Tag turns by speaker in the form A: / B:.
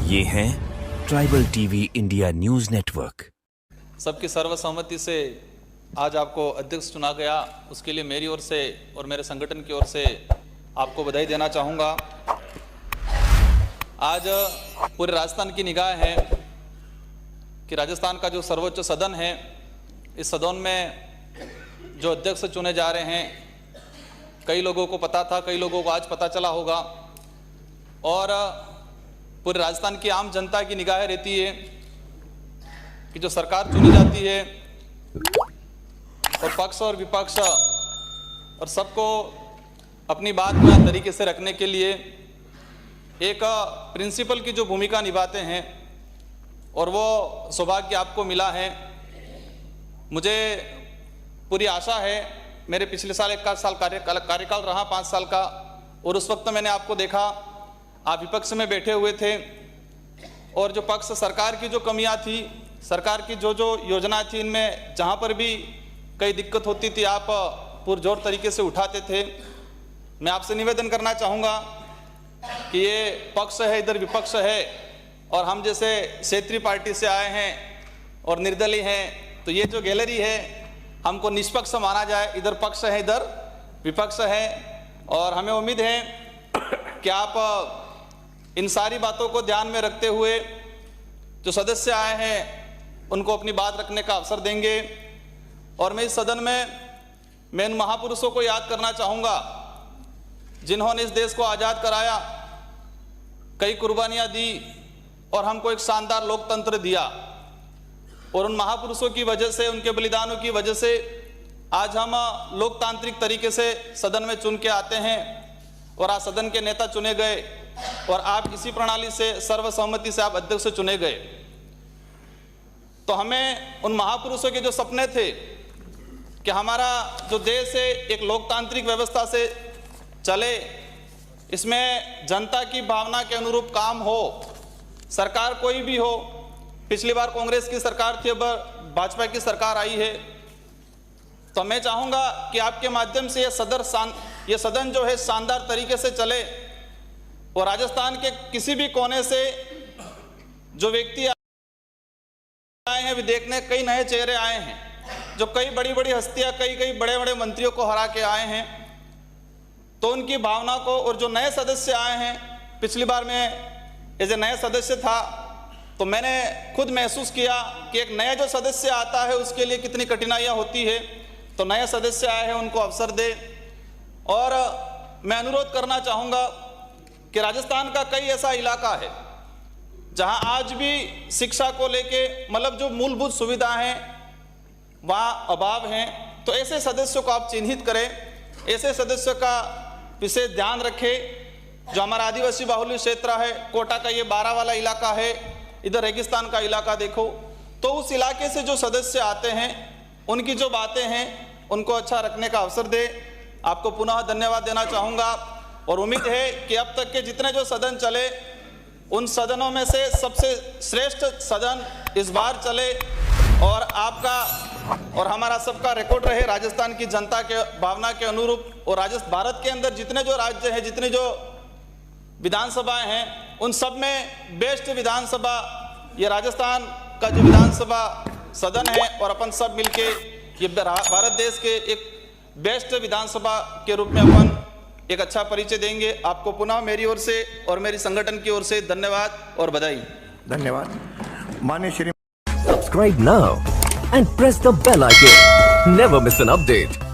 A: ये हैं tribal TV India news network.
B: सबकी सर्वसम्मति से आज आपको अध्यक्ष चुना गया, उसके लिए मेरी ओर से और मेरे संगठन की ओर से आपको बधाई देना चाहूँगा। आज पूरे राजस्थान की निगाह है कि राजस्थान का जो सर्वोच्च सदन है, इस सदन में जो अध्यक्ष चुने जा रहे हैं, कई लोगों को पता था, कई लोगों को आज पता चला होगा और पूरे राजस्थान की आम जनता की निगाह रहती है कि जो सरकार चुनी जाती है और पक्ष और विपक्ष और सबको अपनी बात में तरीके से रखने के लिए एक प्रिंसिपल की जो भूमिका निभाते हैं और वो सौभाग्य आपको मिला है। मुझे पूरी आशा है, मेरे पिछले साल 1 साल कार्यकाल रहा 5 साल का, और उस वक्त मैंने आपको देखा, आप विपक्ष में बैठे हुए थे और जो पक्ष सरकार की जो कमियां थी, सरकार की जो योजना थी, इनमें जहां पर भी कई दिक्कत होती थी आप पुरजोर तरीके से उठाते थे। मैं आपसे निवेदन करना चाहूँगा कि ये पक्ष है, इधर विपक्ष है और हम जैसे क्षेत्रीय पार्टी से आए हैं और निर्दलीय हैं, तो ये जो गैलरी है हमको निष्पक्ष माना जाए। इधर पक्ष है, इधर विपक्ष है और हमें उम्मीद है कि आप इन सारी बातों को ध्यान में रखते हुए जो सदस्य आए हैं उनको अपनी बात रखने का अवसर देंगे। और मैं इस सदन में मैं इन महापुरुषों को याद करना चाहूँगा जिन्होंने इस देश को आज़ाद कराया, कई कुर्बानियाँ दी और हमको एक शानदार लोकतंत्र दिया। और उन महापुरुषों की वजह से, उनके बलिदानों की वजह से आज हम लोकतांत्रिक तरीके से सदन में चुन के आते हैं और आज सदन के नेता चुने गए और आप इसी प्रणाली से सर्वसम्मति से आप अध्यक्ष चुने गए। तो हमें उन महापुरुषों के जो सपने थे कि हमारा जो देश है एक लोकतांत्रिक व्यवस्था से चले, इसमें जनता की भावना के अनुरूप काम हो, सरकार कोई भी हो, पिछली बार कांग्रेस की सरकार थी, अब भाजपा की सरकार आई है, तो मैं चाहूँगा कि आपके माध्यम से ये सदन जो है शानदार तरीके से चले और राजस्थान के किसी भी कोने से जो व्यक्ति आए हैं, भी देखने कई नए चेहरे आए हैं, जो कई बड़ी बड़ी हस्तियां, कई बड़े बड़े मंत्रियों को हरा के आए हैं, तो उनकी भावना को, और जो नए सदस्य आए हैं, पिछली बार मैं एज ए नया सदस्य था तो मैंने खुद महसूस किया कि एक नया जो सदस्य आता है उसके लिए कितनी कठिनाइयाँ होती है। तो नए सदस्य आए हैं, उनको अवसर दे। और मैं अनुरोध करना चाहूँगा कि राजस्थान का कई ऐसा इलाका है जहां आज भी शिक्षा को लेके मतलब जो मूलभूत सुविधा हैं वहाँ अभाव हैं। तो ऐसे सदस्यों को आप चिन्हित करें, ऐसे सदस्यों का विशेष ध्यान रखें। जो हमारा आदिवासी बाहुल्य क्षेत्र है, कोटा का ये 12 वाला इलाका है, इधर रेगिस्तान का इलाका देखो, तो उस इलाके से जो सदस्य आते हैं उनकी जो बातें हैं उनको अच्छा रखने का अवसर दे। आपको पुनः धन्यवाद देना चाहूँगा और उम्मीद है कि अब तक के जितने जो सदन चले उन सदनों में से सबसे श्रेष्ठ सदन इस बार चले और आपका और हमारा सबका रिकॉर्ड रहे राजस्थान की जनता के भावना के अनुरूप। और भारत के अंदर जितने जो राज्य हैं, जितने जो विधानसभाएं हैं, उन सब में बेस्ट विधानसभा ये राजस्थान का जो विधानसभा सदन है और अपन सब मिलके ये भारत देश के एक बेस्ट विधानसभा के रूप में अपन एक अच्छा परिचय देंगे। आपको पुनः मेरी ओर से और मेरी संगठन की ओर से धन्यवाद और बधाई।
C: धन्यवाद। माननीय Shri
A: subscribe now and press the bell icon, never miss an update.